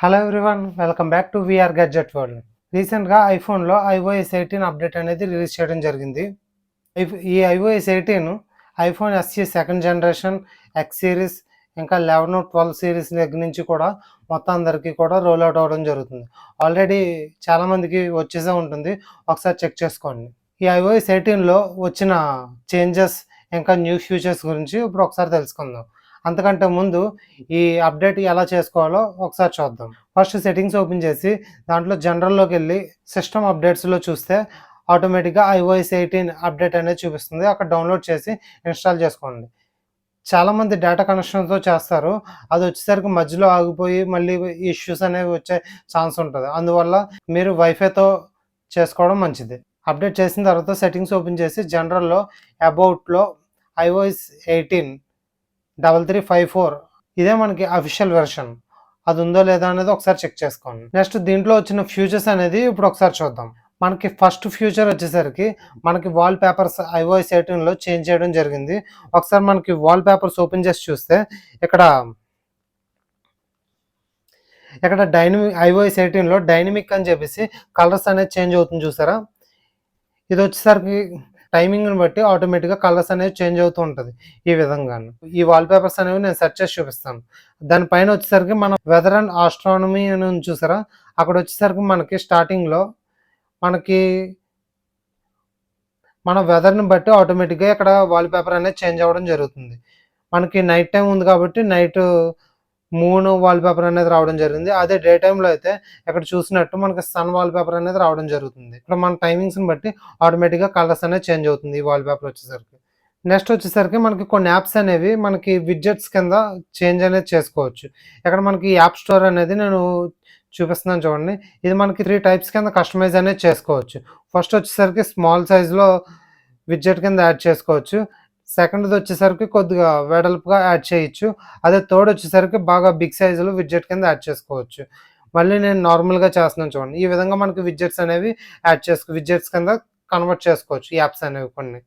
Hello everyone, welcome back to VR Gadget World. రీసెంట్గా ఐఫోన్లో iOS 18 update అనేది release చేయడం జరిగింది. ఈ iOS 18 iPhone SE second generation, X series, ఇంకా 11, 12 సిరీస్ దగ్గర నుంచి కూడా మొత్తం అందరికీ కూడా రోల్ అవుట్ అవ్వడం జరుగుతుంది. ఆల్రెడీ చాలామందికి వచ్చేసే ఉంటుంది, ఒకసారి చెక్ చేసుకోండి. ఈ iOS 18లో వచ్చిన చేంజెస్ ఇంకా న్యూ ఫీచర్స్ గురించి ఇప్పుడు ఒకసారి తెలుసుకుందాం. అంతకంటే ముందు ఈ అప్డేట్ ఎలా చేసుకోవాలో ఒకసారి చూద్దాం. ఫస్ట్ సెట్టింగ్స్ ఓపెన్ చేసి దాంట్లో జనరల్లోకి వెళ్ళి సిస్టమ్ అప్డేట్స్లో చూస్తే ఆటోమేటిక్గా iOS 18 అప్డేట్ అనేది చూపిస్తుంది. అక్కడ డౌన్లోడ్ చేసి ఇన్స్టాల్ చేసుకోండి. చాలామంది డేటా కనెక్షన్తో చేస్తారు, అది వచ్చేసరికి మధ్యలో ఆగిపోయి మళ్ళీ ఇష్యూస్ అనేవి వచ్చే ఛాన్స్ ఉంటుంది. అందువల్ల మీరు వైఫైతో చేసుకోవడం మంచిది. అప్డేట్ చేసిన తర్వాత సెట్టింగ్స్ ఓపెన్ చేసి జనరల్లో అబౌట్లో iOS 18 3354 ఇదే మనకి అఫీషియల్ వెర్షన్. అది ఉందో లేదా అనేది ఒకసారి చెక్ చేసుకోండి. నెక్స్ట్ దీంట్లో వచ్చిన ఫ్యూచర్స్ అనేది ఇప్పుడు ఒకసారి చూద్దాం. మనకి ఫస్ట్ ఫ్యూచర్ వచ్చేసరికి మనకి వాల్ పేపర్స్ iOS 18లో చేంజ్ చేయడం జరిగింది. ఒకసారి మనకి వాల్ పేపర్స్ ఓపెన్ చేసి చూస్తే ఇక్కడ iOS 18లో డైనమిక్ అని చెప్పేసి కలర్స్ అనేది చేంజ్ అవుతుంది చూసారా. ఇది వచ్చేసరికి టైమింగ్ని బట్టి ఆటోమేటిక్గా కలర్స్ అనేవి చేంజ్ అవుతూ ఉంటుంది. ఈ విధంగా ఈ వాల్ పేపర్స్ అనేవి నేను సెర్చ్ చేసి చూపిస్తాను. దానిపైన వచ్చేసరికి మనం వెదర్ అండ్ ఆస్ట్రానమీ అని ఉంది చూసారా, అక్కడ వచ్చేసరికి మనకి స్టార్టింగ్లో మనకి మన వెదర్ని బట్టి ఆటోమేటిక్గా ఇక్కడ వాల్ పేపర్ అనేది చేంజ్ అవ్వడం జరుగుతుంది. మనకి నైట్ టైం ఉంది కాబట్టి నైట్ మూన్ వాల్ పేపర్ అనేది రావడం జరిగింది. అదే డే టైంలో అయితే ఇక్కడ చూసినట్టు మనకి సన్ వాల్ పేపర్ అనేది రావడం జరుగుతుంది. ఇక్కడ మన టైమింగ్స్ని బట్టి ఆటోమేటిక్గా కలర్స్ అనేది చేంజ్ అవుతుంది ఈ వాల్ పేపర్ వచ్చేసరికి. నెక్స్ట్ వచ్చేసరికి మనకి కొన్ని యాప్స్ అనేవి మనకి విడ్జెట్స్ కింద చేంజ్ అనేది చేసుకోవచ్చు. ఇక్కడ మనకి యాప్ స్టోర్ అనేది నేను చూపిస్తున్నాను చూడండి. ఇది మనకి 3 టైప్స్ కింద కస్టమైజ్ అనేది చేసుకోవచ్చు. ఫస్ట్ వచ్చేసరికి స్మాల్ సైజులో విడ్జెట్ కింద యాడ్ చేసుకోవచ్చు. సెకండ్ది వచ్చేసరికి కొద్దిగా వెడల్పుగా యాడ్ చేయొచ్చు. అదే థర్డ్ వచ్చేసరికి బాగా బిగ్ సైజులో విడ్జెట్ కింద యాడ్ చేసుకోవచ్చు. మళ్ళీ నేను నార్మల్గా చేస్తున్నాను చూడండి. ఈ విధంగా మనకి విడ్జెట్స్ అనేవి విడ్జెట్స్ కింద కన్వర్ట్ చేసుకోవచ్చు ఈ యాప్స్ అనేవి కొన్ని.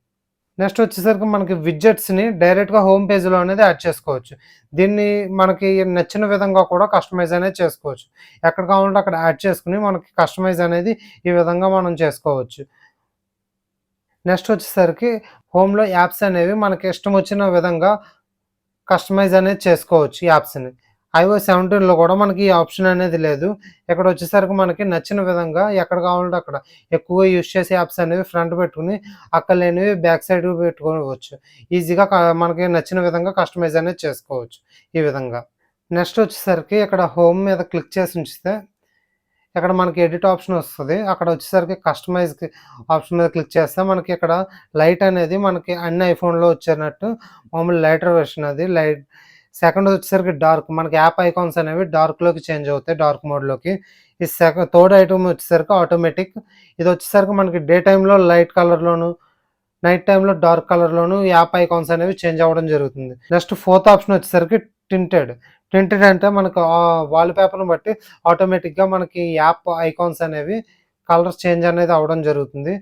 నెక్స్ట్ వచ్చేసరికి మనకి విడ్జెట్స్ని డైరెక్ట్గా హోమ్ పేజ్లో అనేది యాడ్ చేసుకోవచ్చు. దీన్ని మనకి నచ్చిన విధంగా కూడా కస్టమైజ్ అనేది చేసుకోవచ్చు. ఎక్కడ కావాలంటే అక్కడ యాడ్ చేసుకుని మనకి కస్టమైజ్ అనేది ఈ విధంగా మనం చేసుకోవచ్చు. నెక్స్ట్ వచ్చేసరికి హోమ్లో యాప్స్ అనేవి మనకి ఇష్టం వచ్చిన విధంగా కస్టమైజ్ అనేది చేసుకోవచ్చు ఈ యాప్స్ని. iOS 17లో కూడా మనకి ఈ ఆప్షన్ అనేది లేదు. ఇక్కడ వచ్చేసరికి మనకి నచ్చిన విధంగా ఎక్కడ కావాలంటే అక్కడ ఎక్కువ యూజ్ చేసే యాప్స్ అనేవి ఫ్రంట్ పెట్టుకుని అక్కడ లేనివి బ్యాక్ సైడ్ పెట్టుకోవచ్చు. ఈజీగా మనకి నచ్చిన విధంగా కస్టమైజ్ అనేది చేసుకోవచ్చు ఈ విధంగా. నెక్స్ట్ వచ్చేసరికి ఇక్కడ హోమ్ మీద క్లిక్ చేసి ఉంచితే ఇక్కడ మనకి ఎడిట్ ఆప్షన్ వస్తుంది. అక్కడ వచ్చేసరికి కస్టమైజ్ ఆప్షన్ మీద క్లిక్ చేస్తే మనకి ఇక్కడ లైట్ అనేది మనకి అన్ని ఐఫోన్లో వచ్చేటట్టు మామూలు లైటర్ వెర్షన్ అది లైట్. సెకండ్ వచ్చేసరికి డార్క్, మనకి యాప్ ఐకాన్స్ అనేవి డార్క్లోకి చేంజ్ అవుతాయి, డార్క్ మోడ్లోకి. ఈ థర్డ్ ఐటమ్ వచ్చేసరికి ఆటోమేటిక్. ఇది వచ్చేసరికి మనకి డే టైంలో లైట్ కలర్లోను, నైట్ టైంలో డార్క్ కలర్లోను యాప్ ఐకాన్స్ అనేవి చేంజ్ అవ్వడం జరుగుతుంది. నెక్స్ట్ ఫోర్త్ ఆప్షన్ వచ్చేసరికి టింటెడ్ అంటే మనకు వాల్ పేపర్ని బట్టి ఆటోమేటిక్గా మనకి యాప్ ఐకాన్స్ అనేవి కలర్స్ చేంజ్ అనేది అవ్వడం జరుగుతుంది.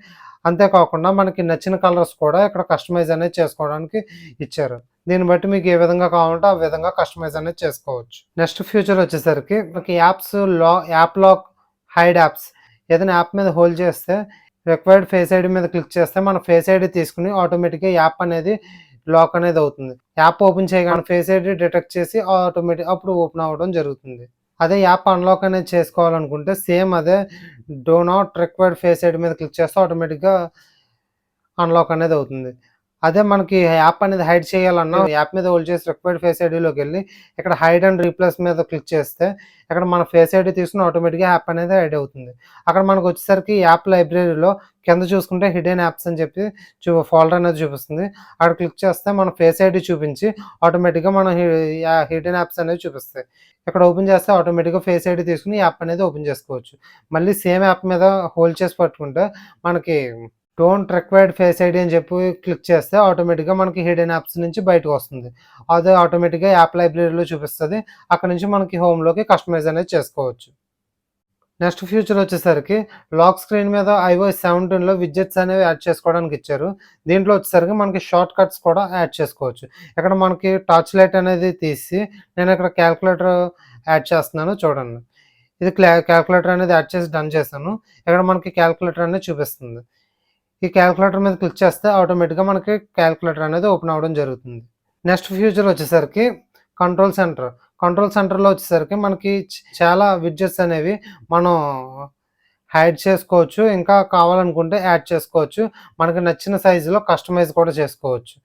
అంతేకాకుండా మనకి నచ్చిన కలర్స్ కూడా ఇక్కడ కస్టమైజ్ అనేది చేసుకోవడానికి ఇచ్చారు. దీన్ని బట్టి మీకు ఏ విధంగా కావాలంటే ఆ విధంగా కస్టమైజ్ అనేది చేసుకోవచ్చు. నెక్స్ట్ ఫ్యూచర్ వచ్చేసరికి మనకి యాప్ లాక్, హైడ్ యాప్స్. ఏదైనా యాప్ మీద హోల్డ్ చేస్తే రిక్వైర్డ్ ఫేస్ ఐడి మీద క్లిక్ చేస్తే మన ఫేస్ ఐడి తీసుకుని ఆటోమేటిక్గా యాప్ అనేది లాక్ అనేది అవుతుంది. యాప్ ఓపెన్ చేయగానే ఫేస్ ఐడి డిటెక్ట్ చేసి అప్పుడు ఓపెన్ అవ్వడం జరుగుతుంది. అదే యాప్ అన్లాక్ అనేది చేసుకోవాలనుకుంటే సేమ్ అదే do not required face ID మీద క్లిక్ చేస్తే ఆటోమేటిక్గా అన్లాక్ అనేది అవుతుంది. అదే మనకి యాప్ అనేది హైడ్ చేయాలన్నా యాప్ మీద హోల్డ్ చేసి రిక్వైర్డ్ ఫేస్ ఐడిలోకి వెళ్ళి ఇక్కడ హైడ్ అండ్ రీప్లేస్ మీద క్లిక్ చేస్తే ఇక్కడ మన ఫేస్ ఐడి తీసుకుని ఆటోమేటిక్గా యాప్ అనేది హైడ్ అవుతుంది. అక్కడ మనకు వచ్చేసరికి యాప్ లైబ్రరీలో కింద చూసుకుంటే హిడెన్ యాప్స్ అని చెప్పి ఫోల్డర్ అనేది చూపిస్తుంది. అక్కడ క్లిక్ చేస్తే మన ఫేస్ ఐడి చూపించి ఆటోమేటిక్గా మన హిడెన్ యాప్స్ అనేవి చూపిస్తాయి. ఇక్కడ ఓపెన్ చేస్తే ఆటోమేటిక్గా ఫేస్ ఐడి తీసుకుని యాప్ అనేది ఓపెన్ చేసుకోవచ్చు. మళ్ళీ సేమ్ యాప్ మీద హోల్డ్ చేసి పట్టుకుంటే మనకి డోంట్ రిక్వైర్డ్ ఫేస్ ఐడి అని చెప్పి క్లిక్ చేస్తే ఆటోమేటిక్గా మనకి హిడెన్ యాప్స్ నుంచి బయటకు వస్తుంది. అదే ఆటోమేటిక్గా యాప్ లైబ్రరీలో చూపిస్తుంది. అక్కడ నుంచి మనకి హోమ్లోకి కస్టమైజ్ అనేది చేసుకోవచ్చు. నెక్స్ట్ ఫ్యూచర్ వచ్చేసరికి లాక్ స్క్రీన్ మీద iOS 17లో విడ్జెట్స్ అనేవి యాడ్ చేసుకోవడానికి ఇచ్చారు. దీంట్లో వచ్చేసరికి మనకి షార్ట్ కట్స్ కూడా యాడ్ చేసుకోవచ్చు. ఇక్కడ మనకి టార్చ్ లైట్ అనేది తీసి నేను ఇక్కడ క్యాల్కులేటర్ యాడ్ చేస్తున్నాను చూడండి. ఇది క్యాలిక్యులేటర్ అనేది యాడ్ చేసి డన్ చేశాను. ఇక్కడ మనకి క్యాలిక్యులేటర్ అనేది చూపిస్తుంది. ఈ క్యాలిక్యులేటర్ మీద క్లిక్ చేస్తే ఆటోమేటిక్‌గా మనకి క్యాలిక్యులేటర్ అనేది ఓపెన్ అవ్వడం జరుగుతుంది. నెక్స్ట్ ఫ్యూచర్ వచ్చేసరికి కంట్రోల్ సెంటర్. కంట్రోల్ సెంటర్‌లో వచ్చేసరికి మనకి చాలా విడ్జెట్స్ అనేవి మనం హైడ్ చేసుకోవచ్చు. ఇంకా కావాలనుకుంటే యాడ్ చేసుకోవచ్చు. మనకి నచ్చిన సైజులో కస్టమైజ్ కూడా చేసుకోవచ్చు.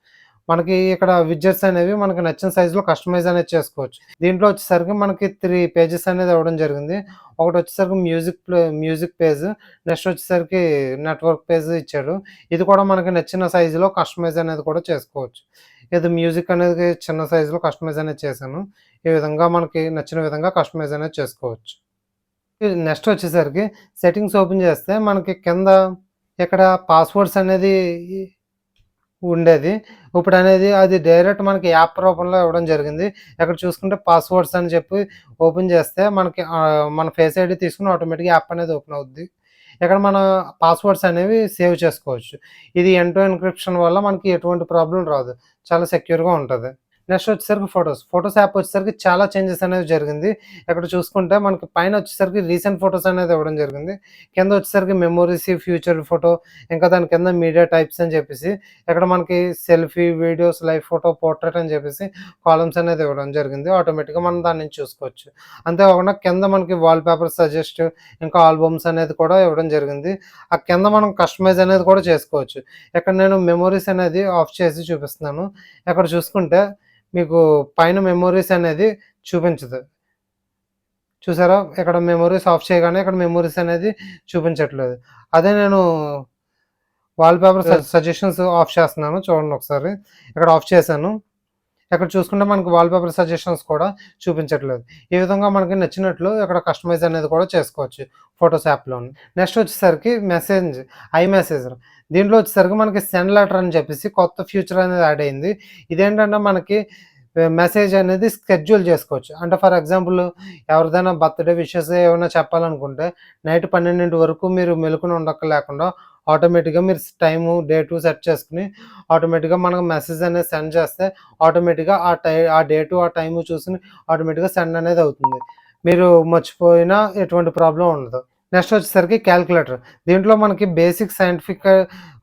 మనకి ఇక్కడ విడ్జెట్స్ అనేవి మనకి నచ్చిన సైజులో కస్టమైజ్ అనేది చేసుకోవచ్చు. దీంట్లో వచ్చేసరికి మనకి 3 పేజెస్ అనేది ఇవ్వడం జరిగింది. ఒకటి వచ్చేసరికి మ్యూజిక్ పేజ్, నెక్స్ట్ వచ్చేసరికి నెట్వర్క్ పేజ్ ఇచ్చాడు. ఇది కూడా మనకి నచ్చిన సైజులో కస్టమైజ్ అనేది కూడా చేసుకోవచ్చు. ఇది మ్యూజిక్ అనేది చిన్న సైజులో కస్టమైజ్ అనేది చేశాను. ఈ విధంగా మనకి నచ్చిన విధంగా కస్టమైజ్ అనేది చేసుకోవచ్చు. నెక్స్ట్ వచ్చేసరికి సెట్టింగ్స్ ఓపెన్ చేస్తే మనకి కింద ఇక్కడ పాస్వర్డ్స్ అనేది ఉండేది. ఇప్పుడనేది అది డైరెక్ట్ మనకి యాప్ రూపంలో ఇవ్వడం జరిగింది. ఇక్కడ చూసుకుంటే పాస్వర్డ్స్ అని చెప్పి ఓపెన్ చేస్తే మనకి మన ఫేస్ ఐడీ తీసుకొని ఆటోమేటిక్‌గా యాప్ అనేది ఓపెన్ అవుద్ది. ఇక్కడ మన పాస్వర్డ్స్ అనేవి సేవ్ చేసుకోవచ్చు. ఇది ఎండ్ టు ఎన్క్రిప్షన్ వల్ల మనకి ఎటువంటి ప్రాబ్లమ్ రాదు. చాలా సెక్యూర్‌గా ఉంటది. నెక్స్ట్ వచ్చేసరికి ఫోటోస్ యాప్ వచ్చేసరికి చాలా చేంజెస్ అనేది జరిగింది. ఇక్కడ చూసుకుంటే మనకి పైన వచ్చేసరికి రీసెంట్ ఫోటోస్ అనేది ఇవ్వడం జరిగింది. కింద వచ్చేసరికి మెమోరీస్, ఫ్యూచర్ ఫోటో, ఇంకా దాని కింద మీడియా టైప్స్ అని చెప్పేసి ఇక్కడ మనకి selfie, videos, live photo, portrait అని చెప్పేసి కాలమ్స్ అనేది ఇవ్వడం జరిగింది. ఆటోమేటిక్‌గా మనం దాని నుంచి చూసుకోవచ్చు. అంతేకాకుండా కింద మనకి వాల్‌పేపర్ సజెస్ట్, ఇంకా ఆల్బమ్స్ అనేది కూడా ఇవ్వడం జరిగింది. ఆ కింద మనం కస్టమైజ్ అనేది కూడా చేసుకోవచ్చు. ఇక్కడ నేను మెమోరీస్ అనేది ఆఫ్ చేసి చూపిస్తున్నాను. ఇక్కడ చూసుకుంటే మీకు పైన మెమోరీస్ అనేది చూపించదు. చూసారా? ఇక్కడ మెమోరీస్ ఆఫ్ చేయగానే ఇక్కడ మెమోరీస్ అనేది చూపించట్లేదు. అదే నేను వాల్‌పేపర్ సజెషన్స్ ఆఫ్ చేస్తున్నాను. చూడండి ఒకసారి. ఇక్కడ ఆఫ్ చేశాను. ఇక్కడ చూసుకుంటే మనకి వాల్‌పేపర్ సజెషన్స్ కూడా చూపించట్లేదు. ఈ విధంగా మనకి నచ్చినట్లు ఇక్కడ కస్టమైజ్ అనేది కూడా చేసుకోవచ్చు ఫోటోస్ యాప్‌లోని. నెక్స్ట్ వచ్చేసరికి ఐమెసేజ్. దీంట్లో వచ్చేసరికి మనకి సెండ్ లెటర్ అని చెప్పేసి కొత్త ఫీచర్ అనేది యాడ్ అయింది. ఇదేంటంటే మనకి మెసేజ్ అనేది స్కెడ్యూల్ చేసుకోవచ్చు. అంటే ఫర్ ఎగ్జాంపుల్ ఎవరిదైనా బర్త్‌డే విషెస్ ఏమైనా చెప్పాలనుకుంటే నైట్ 12 వరకు మీరు మెలుకున ఉండక్కర్లేకుండా ఆటోమేటిక్‌గా మీరు టైము, డేటు సెట్ చేసుకొని ఆటోమేటిక్‌గా మనకు మెసేజ్ అనేది సెండ్ చేస్తే ఆటోమేటిక్‌గా ఆ డేటు, ఆ టైము చూసుకొని ఆటోమేటిక్‌గా సెండ్ అనేది అవుతుంది. మీరు మర్చిపోయినా ఎటువంటి ప్రాబ్లమ్ ఉండదు. నెక్స్ట్ వచ్చేసరికి క్యాలిక్యులేటర్. దీంట్లో మనకి బేసిక్ సైంటిఫిక్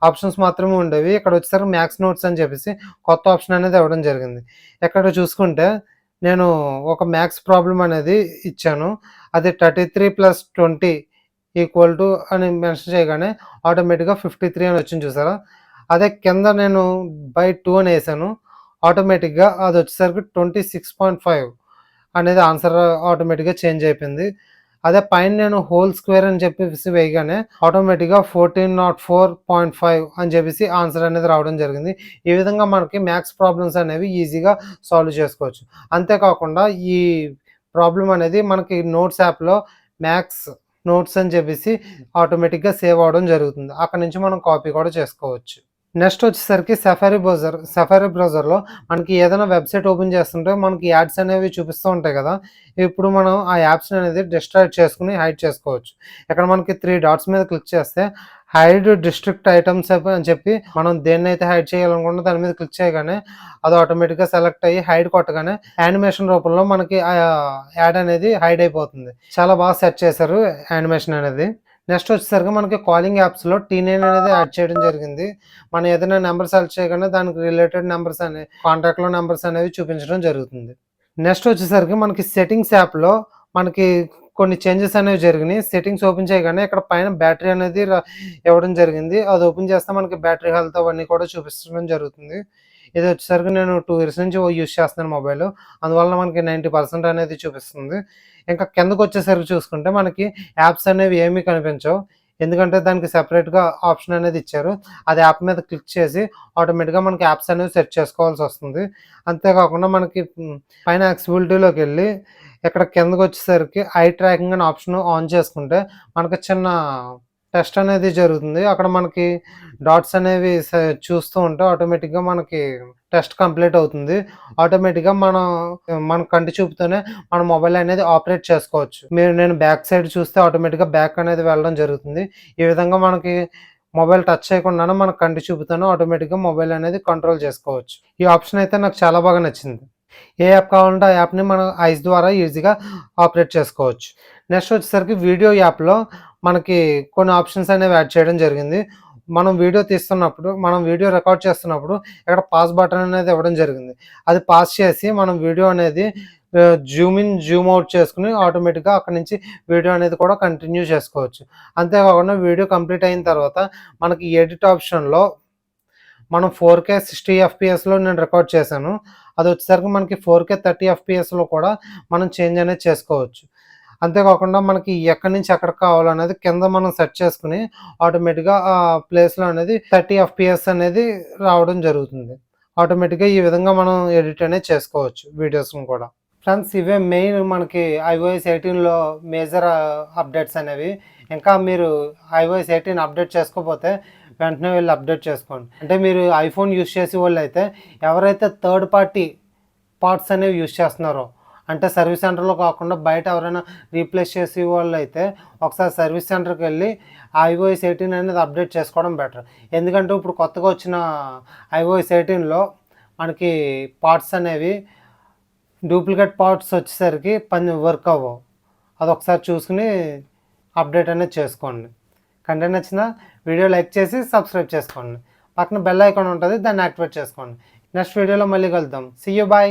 ఆప్షన్స్ మాత్రమే ఉండేవి. ఇక్కడ వచ్చేసరికి మ్యాథ్స్ నోట్స్ అని చెప్పేసి కొత్త ఆప్షన్ అనేది ఇవ్వడం జరిగింది. ఇక్కడ చూసుకుంటే నేను ఒక మ్యాథ్స్ ప్రాబ్లమ్ అనేది ఇచ్చాను. అది 33 + 20 అని మెన్షన్ చేయగానే ఆటోమేటిక్‌గా 53 అని వచ్చింది చూసారా? అదే కింద నేను బై 2 అని ఏసాను. ఆటోమేటిక్‌గా అది వచ్చేసరికి 26.5 అనేది ఆన్సర్ ఆటోమేటిక్‌గా చేంజ్ అయిపోయింది. అదే పైన నేను హోల్ స్క్వేర్ అని చెప్పేసి వేయగానే ఆటోమేటిక్‌గా 1404.5 అని చెప్పేసి ఆన్సర్ అనేది రావడం జరిగింది. ఈ విధంగా మనకి మ్యాథ్స్ ప్రాబ్లమ్స్ అనేవి ఈజీగా సాల్వ్ చేసుకోవచ్చు. అంతేకాకుండా ఈ ప్రాబ్లమ్ అనేది మనకి నోట్స్ యాప్‌లో మ్యాథ్స్ నోట్స్ అని చెప్పేసి ఆటోమేటిక్‌గా సేవ్ అవ్వడం జరుగుతుంది. అక్కడి నుంచి మనం కాపీ కూడా చేసుకోవచ్చు. నెక్స్ట్ వచ్చేసరికి సఫారీ బ్రౌజర్‌లో మనకి ఏదైనా వెబ్‌సైట్ ఓపెన్ చేస్తుంటే మనకి యాడ్స్ అనేవి చూపిస్తూ ఉంటాయి కదా! ఇప్పుడు మనం ఆ యాప్స్‌ని అనేది డిస్ట్రాక్ట్ చేసుకొని హైడ్ చేసుకోవచ్చు. ఇక్కడ మనకి 3 డాట్స్ మీద క్లిక్ చేస్తే హైడ్ డిస్ట్రిక్ట్ ఐటెమ్స్ అని చెప్పి మనం దేన్నైతే హైడ్ చేయాలనుకుంటున్నామో దాని మీద క్లిక్ చేయగానే అది ఆటోమేటిక్‌గా సెలెక్ట్ అయ్యి హైడ్ కొట్టగానే యానిమేషన్ రూపంలో మనకి యాడ్ అనేది హైడ్ అయిపోతుంది. చాలా బాగా సెట్ చేశారు యానిమేషన్ అనేది. నెక్స్ట్ వచ్చేసరికి మనకి కాలింగ్ యాప్స్‌లో T9 అనేది యాడ్ చేయడం జరిగింది. మనం ఏదైనా నంబర్ సెలెక్ట్ చేయగానే దానికి రిలేటెడ్ నంబర్స్ కాంటాక్ట్‌లో నంబర్స్ అనేవి చూపించడం జరుగుతుంది. నెక్స్ట్ వచ్చేసరికి మనకి సెట్టింగ్స్ యాప్‌లో మనకి కొన్ని చేంజెస్ అనేవి జరిగినాయి. సెట్టింగ్స్ ఓపెన్ చేయగానే ఇక్కడ పైన బ్యాటరీ అనేది ఇవ్వడం జరిగింది. అది ఓపెన్ చేస్తే మనకి బ్యాటరీ హెల్త్ అవన్నీ కూడా చూపించడం జరుగుతుంది. ఇది వచ్చేసరికి నేను 2 ఇయర్స్ నుంచి యూజ్ చేస్తున్నాను మొబైల్. అందువలన మనకి 90% అనేది చూపిస్తుంది. ఇంకా కిందకొచ్చేసరికి చూసుకుంటే మనకి యాప్స్ అనేవి ఏమీ కనిపించవు. ఎందుకంటే దానికి సెపరేట్‌గా ఆప్షన్ అనేది ఇచ్చారు. అది యాప్ మీద క్లిక్ చేసి ఆటోమేటిక్‌గా మనకి యాప్స్ అనేవి సెట్ చేసుకోవాల్సొస్తుంది. అంతేకాకుండా మనకి పైన యాక్సెసిబిలిటీలోకెళ్ళి ఇక్కడ కిందకొచ్చేసరికి ఐ ట్రాకింగ్ అనే ఆప్షన్ ఆన్ చేసుకుంటే మనకి చిన్న టెస్ట్ అనేది జరుగుతుంది. అక్కడ మనకి డాట్స్ అనేవి చూస్తూ ఉంటే ఆటోమేటిక్‌గా మనకి టెస్ట్ కంప్లీట్ అవుతుంది. ఆటోమేటిక్‌గా మన కంటి చూపుతోనే మన మొబైల్ అనేది ఆపరేట్ చేసుకోవచ్చు. నేను బ్యాక్ సైడ్ చూస్తే ఆటోమేటిక్‌గా బ్యాక్ అనేది వెళ్ళడం జరుగుతుంది. ఈ విధంగా మనకి మొబైల్ టచ్ చేయకుండానే మన కంటి చూపుతోనే ఆటోమేటిక్‌గా మొబైల్ అనేది కంట్రోల్ చేసుకోవచ్చు. ఈ ఆప్షన్ అయితే నాకు చాలా బాగా నచ్చింది. ఏ యాప్ కావాలంటే ఆ యాప్‌ని మనం ఐస్ ద్వారా ఈజీగా ఆపరేట్ చేసుకోవచ్చు. నెక్స్ట్ వచ్చేసరికి వీడియో యాప్‌లో మనకి కొన్ని ఆప్షన్స్ అనేవి యాడ్ చేయడం జరిగింది. మనం వీడియో తీస్తున్నప్పుడు, మనం వీడియో రికార్డ్ చేస్తున్నప్పుడు ఇక్కడ పాజ్ బటన్ అనేది ఇవ్వడం జరిగింది. అది పాజ్ చేసి మనం వీడియో అనేది జూమ్ ఇన్, జూమ్ అవుట్ చేసుకొని ఆటోమేటిక్‌గా అక్కడి నుంచి వీడియో అనేది కూడా కంటిన్యూ చేసుకోవచ్చు. అంతేకాకుండా వీడియో కంప్లీట్ అయిన తర్వాత మనకి ఎడిట్ ఆప్షన్‌లో మనం 4K 60 ఎఫ్‌పిఎస్‌లో నేను రికార్డ్ చేశాను. అదొచ్చేసరికి మనకి 4K 30 ఎఫ్‌పిఎస్‌లో కూడా మనం చేంజ్ అనేది చేసుకోవచ్చు. అంతేకాకుండా మనకి ఎక్కడి నుంచి ఎక్కడికి కావాలనేది కింద మనం సెట్ చేసుకొని ఆటోమేటిక్‌గా ఆ ప్లేస్‌లో అనేది 30 ఎఫ్‌పిఎస్ అనేది రావడం జరుగుతుంది. ఆటోమేటిక్‌గా ఈ విధంగా మనం ఎడిట్ అనేది చేసుకోవచ్చు వీడియోస్‌ని కూడా. ఫ్రెండ్స్ ఇవే మెయిన్ మనకి iOS 18లో మేజర్ అప్డేట్స్ అనేవి. ఇంకా మీరు iOS 18 అప్డేట్ చేసుకోకపోతే వెంటనే వెళ్ళి అప్డేట్ చేసుకోండి. అంటే మీరు ఐఫోన్ యూజ్ చేసేవాళ్ళైతే ఎవరైతే థర్డ్ పార్టీ పార్ట్స్ అనేవి యూజ్ చేస్తున్నారో, అంటే సర్వీస్ సెంటర్‌లో కాకుండా బయట ఎవరైనా రీప్లేస్ చేసేవాళ్ళైతే ఒకసారి సర్వీస్ సెంటర్‌కి వెళ్ళి iOS 18 అనేది అప్డేట్ చేసుకోవడం బెటర్. ఎందుకంటే ఇప్పుడు కొత్తగా వచ్చిన iOS 18లో మనకి పార్ట్స్ అనేవి డూప్లికేట్ పార్ట్స్ వచ్చేసరికి పని వర్క్ అవ్వవు. అదొకసారి చూసుకొని అప్డేట్ అనేది చేసుకోండి. కంటెంట్ నచ్చిందా? వీడియో లైక్ చేసి సబ్స్క్రైబ్ చేసుకోండి. పక్కన బెల్ ఐకాన్ ఉంటది. దాన్ని యాక్టివేట్ చేసుకోండి. నెక్స్ట్ వీడియోలో మళ్ళీ కలుద్దాం. See you. బాయ్.